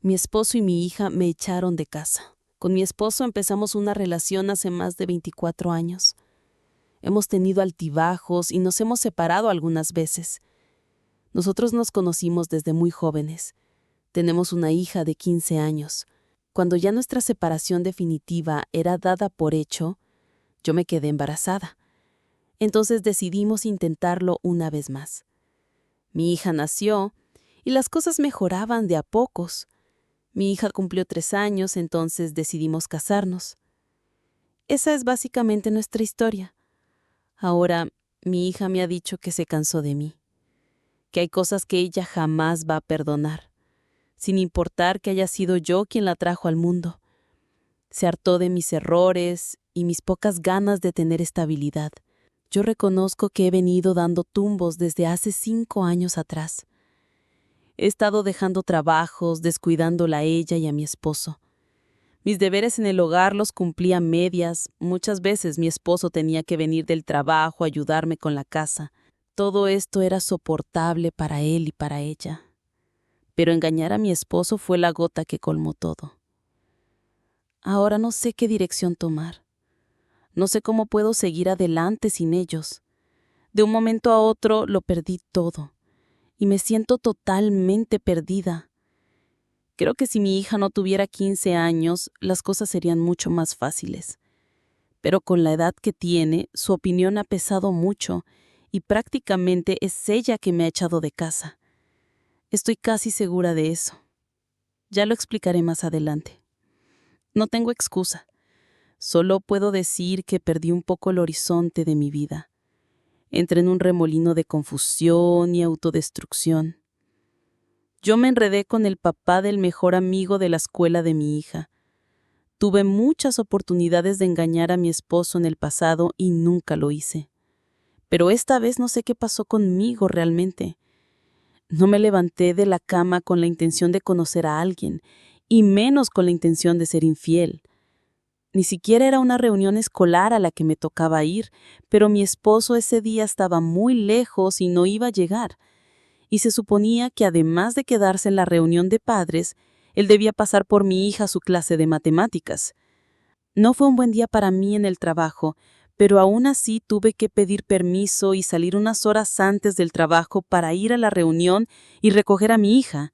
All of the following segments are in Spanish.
Mi esposo y mi hija me echaron de casa. Con mi esposo empezamos una relación hace más de 24 años. Hemos tenido altibajos y nos hemos separado algunas veces. Nosotros nos conocimos desde muy jóvenes. Tenemos una hija de 15 años. Cuando ya nuestra separación definitiva era dada por hecho, yo me quedé embarazada. Entonces decidimos intentarlo una vez más. Mi hija nació y las cosas mejoraban de a pocos. Mi hija cumplió 3 años, entonces decidimos casarnos. Esa es básicamente nuestra historia. Ahora, mi hija me ha dicho que se cansó de mí, que hay cosas que ella jamás va a perdonar, sin importar que haya sido yo quien la trajo al mundo. Se hartó de mis errores y mis pocas ganas de tener estabilidad. Yo reconozco que he venido dando tumbos desde hace 5 años atrás. He estado dejando trabajos, descuidándola a ella y a mi esposo. Mis deberes en el hogar los cumplía a medias. Muchas veces mi esposo tenía que venir del trabajo a ayudarme con la casa. Todo esto era soportable para él y para ella. Pero engañar a mi esposo fue la gota que colmó todo. Ahora no sé qué dirección tomar. No sé cómo puedo seguir adelante sin ellos. De un momento a otro lo perdí todo. Y me siento totalmente perdida. Creo que si mi hija no tuviera 15 años, las cosas serían mucho más fáciles. Pero con la edad que tiene, su opinión ha pesado mucho y prácticamente es ella que me ha echado de casa. Estoy casi segura de eso. Ya lo explicaré más adelante. No tengo excusa. Solo puedo decir que perdí un poco el horizonte de mi vida. Entré en un remolino de confusión y autodestrucción. Yo me enredé con el papá del mejor amigo de la escuela de mi hija. Tuve muchas oportunidades de engañar a mi esposo en el pasado y nunca lo hice. Pero esta vez no sé qué pasó conmigo realmente. No me levanté de la cama con la intención de conocer a alguien, y menos con la intención de ser infiel. Ni siquiera era una reunión escolar a la que me tocaba ir, pero mi esposo ese día estaba muy lejos y no iba a llegar. Y se suponía que además de quedarse en la reunión de padres, él debía pasar por mi hija a su clase de matemáticas. No fue un buen día para mí en el trabajo, pero aún así tuve que pedir permiso y salir unas horas antes del trabajo para ir a la reunión y recoger a mi hija.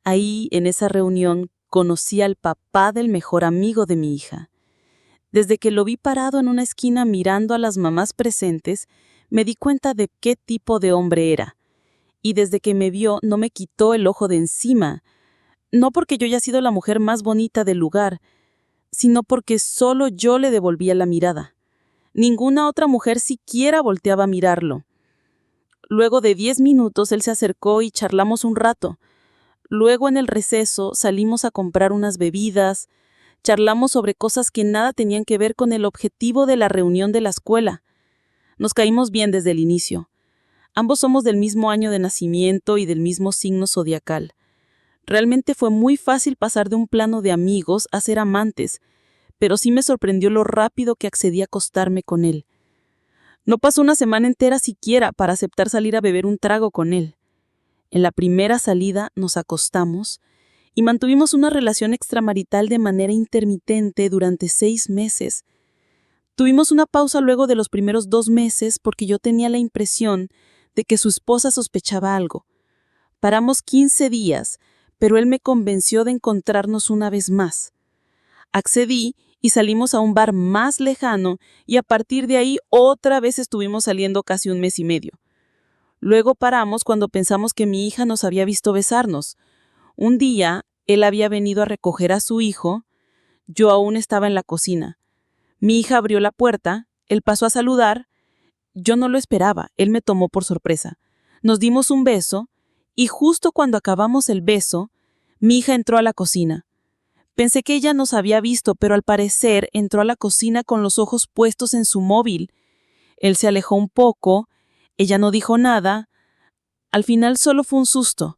Ahí, en esa reunión, conocí al papá del mejor amigo de mi hija. Desde que lo vi parado en una esquina mirando a las mamás presentes, me di cuenta de qué tipo de hombre era. Y desde que me vio no me quitó el ojo de encima. No porque yo haya sido la mujer más bonita del lugar, sino porque solo yo le devolvía la mirada. Ninguna otra mujer siquiera volteaba a mirarlo. Luego de 10 minutos él se acercó y charlamos un rato. Luego en el receso salimos a comprar unas bebidas, charlamos sobre cosas que nada tenían que ver con el objetivo de la reunión de la escuela. Nos caímos bien desde el inicio. Ambos somos del mismo año de nacimiento y del mismo signo zodiacal. Realmente fue muy fácil pasar de un plano de amigos a ser amantes, pero sí me sorprendió lo rápido que accedí a acostarme con él. No pasó una semana entera siquiera para aceptar salir a beber un trago con él. En la primera salida nos acostamos y mantuvimos una relación extramarital de manera intermitente durante 6 meses. Tuvimos una pausa luego de los primeros 2 meses porque yo tenía la impresión de que su esposa sospechaba algo. Paramos 15 días, pero él me convenció de encontrarnos una vez más. Accedí y salimos a un bar más lejano y a partir de ahí otra vez estuvimos saliendo casi 1 mes y medio. Luego paramos cuando pensamos que mi hija nos había visto besarnos. Un día, él había venido a recoger a su hijo. Yo aún estaba en la cocina. Mi hija abrió la puerta, él pasó a saludar. Yo no lo esperaba, él me tomó por sorpresa. Nos dimos un beso y justo cuando acabamos el beso, mi hija entró a la cocina. Pensé que ella nos había visto, pero al parecer entró a la cocina con los ojos puestos en su móvil. Él se alejó un poco, ella no dijo nada. Al final solo fue un susto.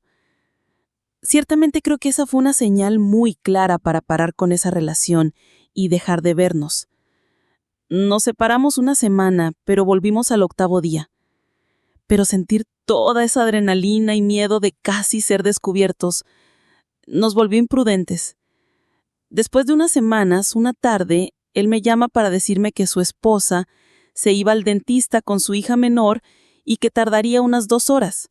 Ciertamente creo que esa fue una señal muy clara para parar con esa relación y dejar de vernos. Nos separamos una semana, pero volvimos al 8º día. Pero sentir toda esa adrenalina y miedo de casi ser descubiertos nos volvió imprudentes. Después de unas semanas, una tarde, él me llama para decirme que su esposa se iba al dentista con su hija menor y que tardaría unas 2 horas,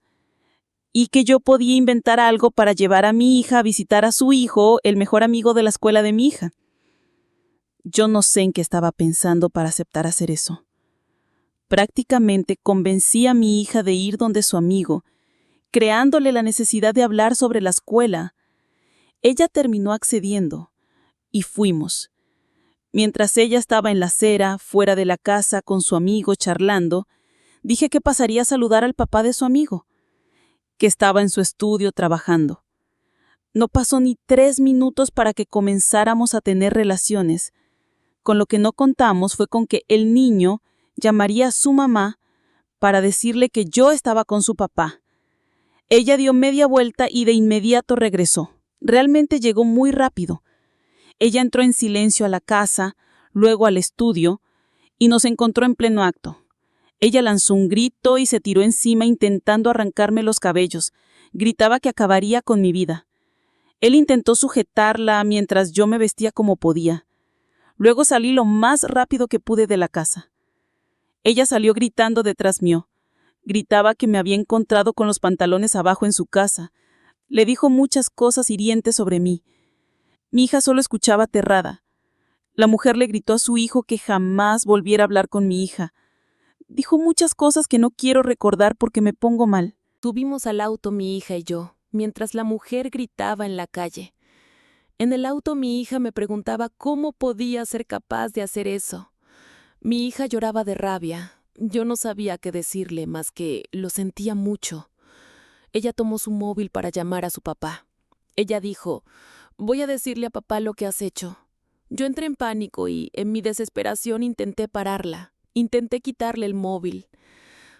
y que yo podía inventar algo para llevar a mi hija a visitar a su hijo, el mejor amigo de la escuela de mi hija. Yo no sé en qué estaba pensando para aceptar hacer eso. Prácticamente convencí a mi hija de ir donde su amigo, creándole la necesidad de hablar sobre la escuela. Ella terminó accediendo, y fuimos. Mientras ella estaba en la acera, fuera de la casa, con su amigo charlando, dije que pasaría a saludar al papá de su amigo, que estaba en su estudio trabajando. No pasó ni 3 minutos para que comenzáramos a tener relaciones. Con lo que no contamos fue con que el niño llamaría a su mamá para decirle que yo estaba con su papá. Ella dio media vuelta y de inmediato regresó. Realmente llegó muy rápido. Ella entró en silencio a la casa, luego al estudio, y nos encontró en pleno acto. Ella lanzó un grito y se tiró encima intentando arrancarme los cabellos. Gritaba que acabaría con mi vida. Él intentó sujetarla mientras yo me vestía como podía. Luego salí lo más rápido que pude de la casa. Ella salió gritando detrás mío. Gritaba que me había encontrado con los pantalones abajo en su casa. Le dijo muchas cosas hirientes sobre mí. Mi hija solo escuchaba aterrada. La mujer le gritó a su hijo que jamás volviera a hablar con mi hija. Dijo muchas cosas que no quiero recordar porque me pongo mal. Subimos al auto mi hija y yo, mientras la mujer gritaba en la calle. En el auto mi hija me preguntaba cómo podía ser capaz de hacer eso. Mi hija lloraba de rabia. Yo no sabía qué decirle más que lo sentía mucho. Ella tomó su móvil para llamar a su papá. Ella dijo: «Voy a decirle a papá lo que has hecho». Yo entré en pánico y, en mi desesperación, intenté pararla. Intenté quitarle el móvil.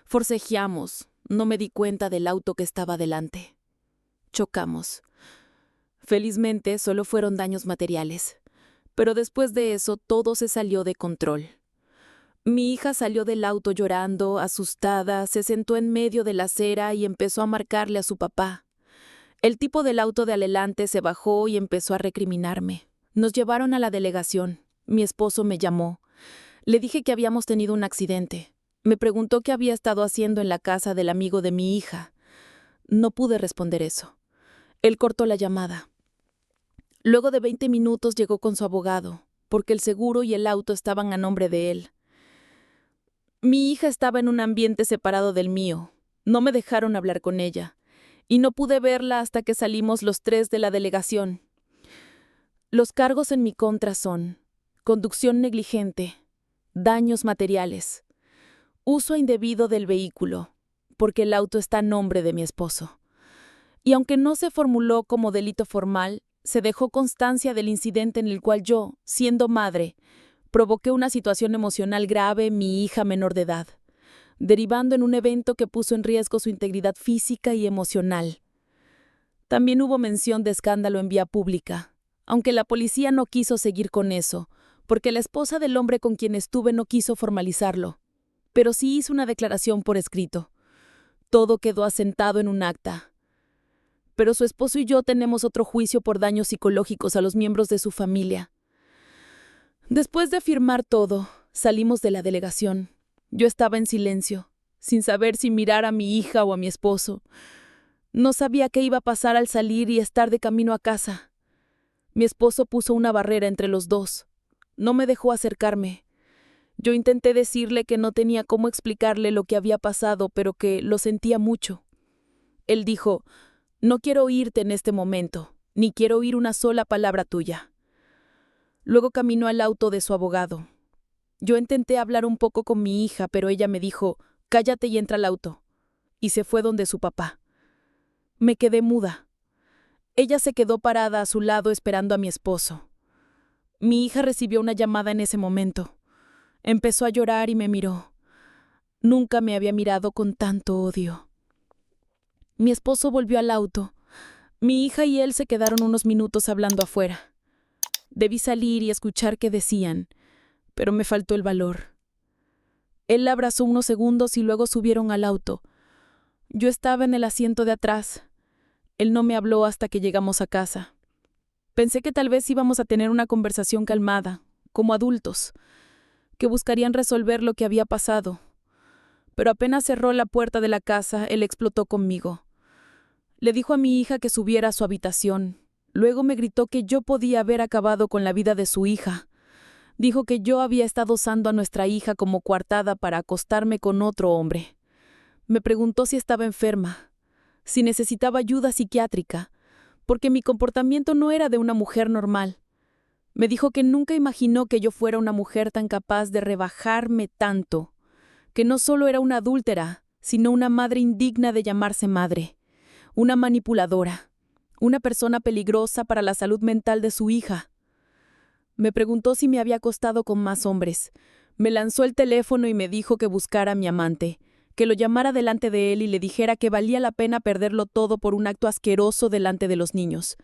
Forcejeamos. No me di cuenta del auto que estaba delante. Chocamos. Felizmente, solo fueron daños materiales. Pero después de eso, todo se salió de control. Mi hija salió del auto llorando, asustada, se sentó en medio de la acera y empezó a marcarle a su papá. El tipo del auto de adelante se bajó y empezó a recriminarme. Nos llevaron a la delegación. Mi esposo me llamó. Le dije que habíamos tenido un accidente. Me preguntó qué había estado haciendo en la casa del amigo de mi hija. No pude responder eso. Él cortó la llamada. Luego de 20 minutos llegó con su abogado, porque el seguro y el auto estaban a nombre de él. Mi hija estaba en un ambiente separado del mío. No me dejaron hablar con ella, y no pude verla hasta que salimos los 3 de la delegación. Los cargos en mi contra son conducción negligente, daños materiales, uso indebido del vehículo, porque el auto está a nombre de mi esposo. Y aunque no se formuló como delito formal, se dejó constancia del incidente en el cual yo, siendo madre, provoqué una situación emocional grave en mi hija menor de edad, derivando en un evento que puso en riesgo su integridad física y emocional. También hubo mención de escándalo en vía pública, aunque la policía no quiso seguir con eso, porque la esposa del hombre con quien estuve no quiso formalizarlo, pero sí hizo una declaración por escrito. Todo quedó asentado en un acta. Pero su esposo y yo tenemos otro juicio por daños psicológicos a los miembros de su familia. Después de firmar todo, salimos de la delegación. Yo estaba en silencio, sin saber si mirar a mi hija o a mi esposo. No sabía qué iba a pasar al salir y estar de camino a casa. Mi esposo puso una barrera entre los dos. No me dejó acercarme. Yo intenté decirle que no tenía cómo explicarle lo que había pasado, pero que lo sentía mucho. Él dijo: «No quiero oírte en este momento, ni quiero oír una sola palabra tuya». Luego caminó al auto de su abogado. Yo intenté hablar un poco con mi hija, pero ella me dijo: «Cállate y entra al auto». Y se fue donde su papá. Me quedé muda. Ella se quedó parada a su lado esperando a mi esposo. Mi hija recibió una llamada en ese momento. Empezó a llorar y me miró. Nunca me había mirado con tanto odio. Mi esposo volvió al auto. Mi hija y él se quedaron unos minutos hablando afuera. Debí salir y escuchar qué decían, pero me faltó el valor. Él la abrazó unos segundos y luego subieron al auto. Yo estaba en el asiento de atrás. Él no me habló hasta que llegamos a casa. Pensé que tal vez íbamos a tener una conversación calmada, como adultos, que buscarían resolver lo que había pasado. Pero apenas cerró la puerta de la casa, él explotó conmigo. Le dijo a mi hija que subiera a su habitación. Luego me gritó que yo podía haber acabado con la vida de su hija. Dijo que yo había estado usando a nuestra hija como coartada para acostarme con otro hombre. Me preguntó si estaba enferma, si necesitaba ayuda psiquiátrica, porque mi comportamiento no era de una mujer normal. Me dijo que nunca imaginó que yo fuera una mujer tan capaz de rebajarme tanto, que no solo era una adúltera, sino una madre indigna de llamarse madre, una manipuladora, una persona peligrosa para la salud mental de su hija. Me preguntó si me había acostado con más hombres. Me lanzó el teléfono y me dijo que buscara a mi amante, que lo llamara delante de él y le dijera que valía la pena perderlo todo por un acto asqueroso delante de los niños.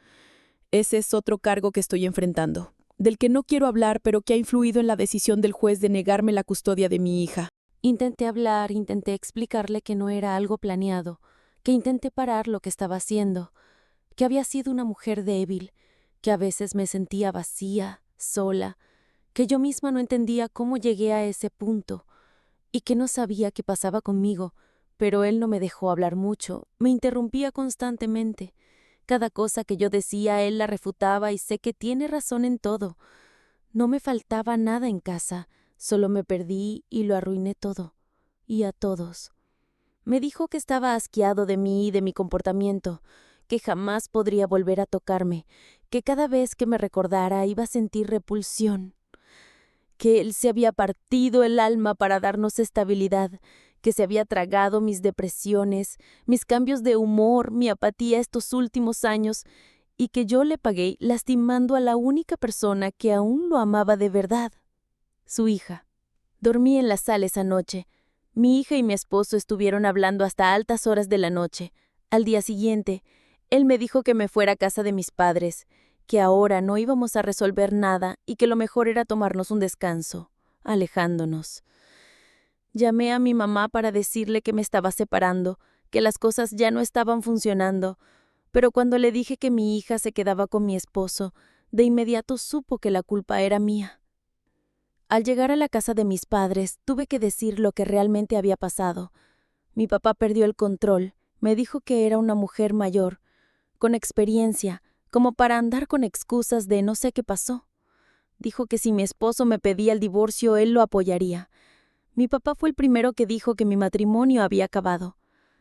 Ese es otro cargo que estoy enfrentando, del que no quiero hablar, pero que ha influido en la decisión del juez de negarme la custodia de mi hija. Intenté hablar, intenté explicarle que no era algo planeado, que intenté parar lo que estaba haciendo, que había sido una mujer débil, que a veces me sentía vacía, sola, que yo misma no entendía cómo llegué a ese punto y que no sabía qué pasaba conmigo, pero él no me dejó hablar mucho, me interrumpía constantemente. Cada cosa que yo decía, él la refutaba y sé que tiene razón en todo. No me faltaba nada en casa, solo me perdí y lo arruiné todo, y a todos. Me dijo que estaba asqueado de mí y de mi comportamiento, que jamás podría volver a tocarme, que cada vez que me recordara iba a sentir repulsión, que él se había partido el alma para darnos estabilidad, que se había tragado mis depresiones, mis cambios de humor, mi apatía estos últimos años, y que yo le pagué lastimando a la única persona que aún lo amaba de verdad, su hija. Dormí en la sala esa noche. Mi hija y mi esposo estuvieron hablando hasta altas horas de la noche. Al día siguiente, él me dijo que me fuera a casa de mis padres, que ahora no íbamos a resolver nada y que lo mejor era tomarnos un descanso, alejándonos. Llamé a mi mamá para decirle que me estaba separando, que las cosas ya no estaban funcionando, pero cuando le dije que mi hija se quedaba con mi esposo, de inmediato supo que la culpa era mía. Al llegar a la casa de mis padres, tuve que decir lo que realmente había pasado. Mi papá perdió el control, me dijo que era una mujer mayor, con experiencia, como para andar con excusas de no sé qué pasó. Dijo que si mi esposo me pedía el divorcio, él lo apoyaría. Mi papá fue el primero que dijo que mi matrimonio había acabado.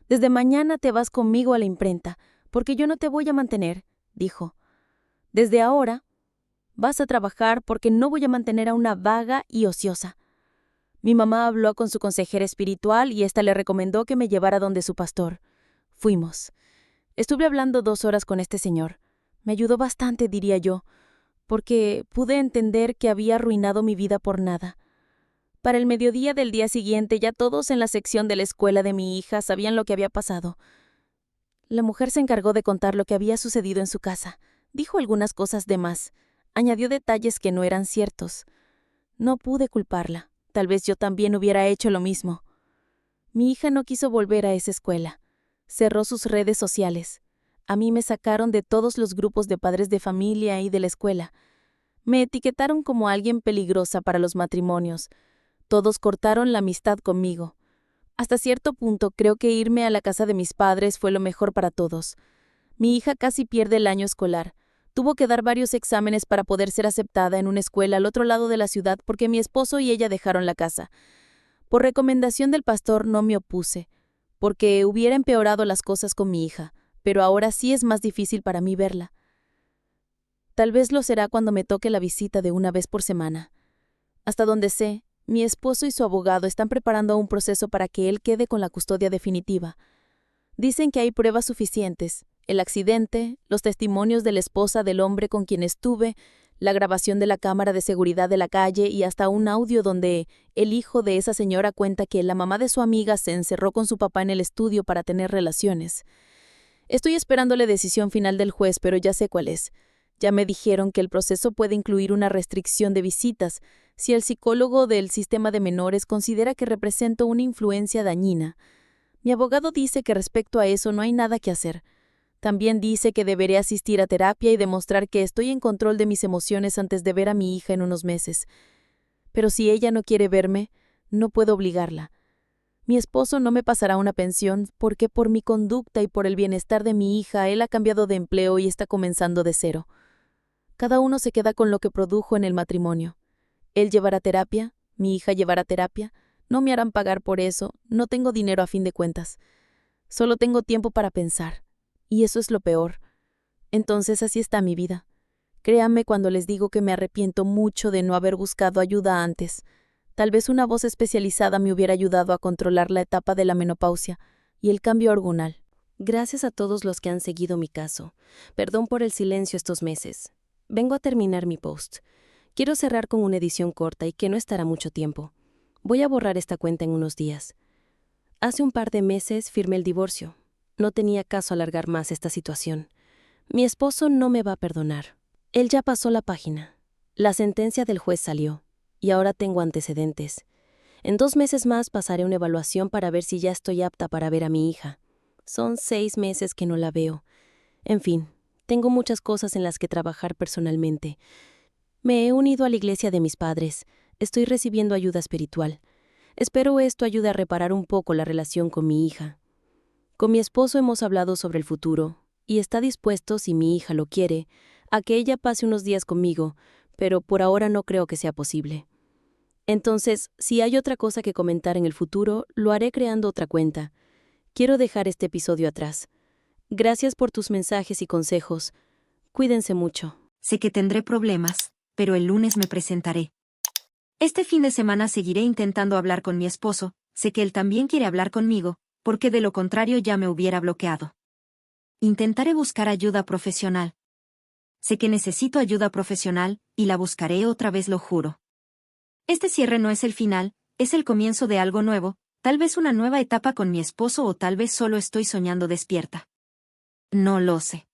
Desde mañana te vas conmigo a la imprenta, porque yo no te voy a mantener, dijo. Desde ahora vas a trabajar porque no voy a mantener a una vaga y ociosa. Mi mamá habló con su consejera espiritual y ésta le recomendó que me llevara donde su pastor. Fuimos. Estuve hablando 2 horas con este señor. Me ayudó bastante, diría yo, porque pude entender que había arruinado mi vida por nada. Para el mediodía del día siguiente, ya todos en la sección de la escuela de mi hija sabían lo que había pasado. La mujer se encargó de contar lo que había sucedido en su casa. Dijo algunas cosas de más. Añadió detalles que no eran ciertos. No pude culparla. Tal vez yo también hubiera hecho lo mismo. Mi hija no quiso volver a esa escuela. Cerró sus redes sociales. A mí me sacaron de todos los grupos de padres de familia y de la escuela. Me etiquetaron como alguien peligrosa para los matrimonios. Todos cortaron la amistad conmigo. Hasta cierto punto creo que irme a la casa de mis padres fue lo mejor para todos. Mi hija casi pierde el año escolar. Tuvo que dar varios exámenes para poder ser aceptada en una escuela al otro lado de la ciudad porque mi esposo y ella dejaron la casa. Por recomendación del pastor no me opuse, porque hubiera empeorado las cosas con mi hija, pero ahora sí es más difícil para mí verla. Tal vez lo será cuando me toque la visita de una vez por semana. Hasta donde sé, mi esposo y su abogado están preparando un proceso para que él quede con la custodia definitiva. Dicen que hay pruebas suficientes: el accidente, los testimonios de la esposa del hombre con quien estuve, la grabación de la cámara de seguridad de la calle y hasta un audio donde el hijo de esa señora cuenta que la mamá de su amiga se encerró con su papá en el estudio para tener relaciones. Estoy esperando la decisión final del juez, pero ya sé cuál es. Ya me dijeron que el proceso puede incluir una restricción de visitas si el psicólogo del sistema de menores considera que represento una influencia dañina. Mi abogado dice que respecto a eso no hay nada que hacer. También dice que deberé asistir a terapia y demostrar que estoy en control de mis emociones antes de ver a mi hija en unos meses. Pero si ella no quiere verme, no puedo obligarla. Mi esposo no me pasará una pensión porque por mi conducta y por el bienestar de mi hija él ha cambiado de empleo y está comenzando de cero. Cada uno se queda con lo que produjo en el matrimonio. Él llevará terapia, mi hija llevará terapia, no me harán pagar por eso, no tengo dinero a fin de cuentas. Solo tengo tiempo para pensar. Y eso es lo peor. Entonces así está mi vida. Créanme cuando les digo que me arrepiento mucho de no haber buscado ayuda antes. Tal vez una voz especializada me hubiera ayudado a controlar la etapa de la menopausia y el cambio hormonal. Gracias a todos los que han seguido mi caso. Perdón por el silencio estos meses. Vengo a terminar mi post. Quiero cerrar con una edición corta y que no estará mucho tiempo. Voy a borrar esta cuenta en unos días. Hace un par de meses firmé el divorcio. No tenía caso alargar más esta situación. Mi esposo no me va a perdonar. Él ya pasó la página. La sentencia del juez salió, y ahora tengo antecedentes. En 2 meses más pasaré una evaluación para ver si ya estoy apta para ver a mi hija. Son 6 meses que no la veo. En fin, tengo muchas cosas en las que trabajar personalmente. Me he unido a la iglesia de mis padres. Estoy recibiendo ayuda espiritual. Espero esto ayude a reparar un poco la relación con mi hija. Con mi esposo hemos hablado sobre el futuro, y está dispuesto, si mi hija lo quiere, a que ella pase unos días conmigo, pero por ahora no creo que sea posible. Entonces, si hay otra cosa que comentar en el futuro, lo haré creando otra cuenta. Quiero dejar este episodio atrás. Gracias por tus mensajes y consejos. Cuídense mucho. Sé que tendré problemas, pero el lunes me presentaré. Este fin de semana seguiré intentando hablar con mi esposo, sé que él también quiere hablar conmigo, porque de lo contrario ya me hubiera bloqueado. Intentaré buscar ayuda profesional. Sé que necesito ayuda profesional, y la buscaré otra vez, lo juro. Este cierre no es el final, es el comienzo de algo nuevo, tal vez una nueva etapa con mi esposo o tal vez solo estoy soñando despierta. No lo sé.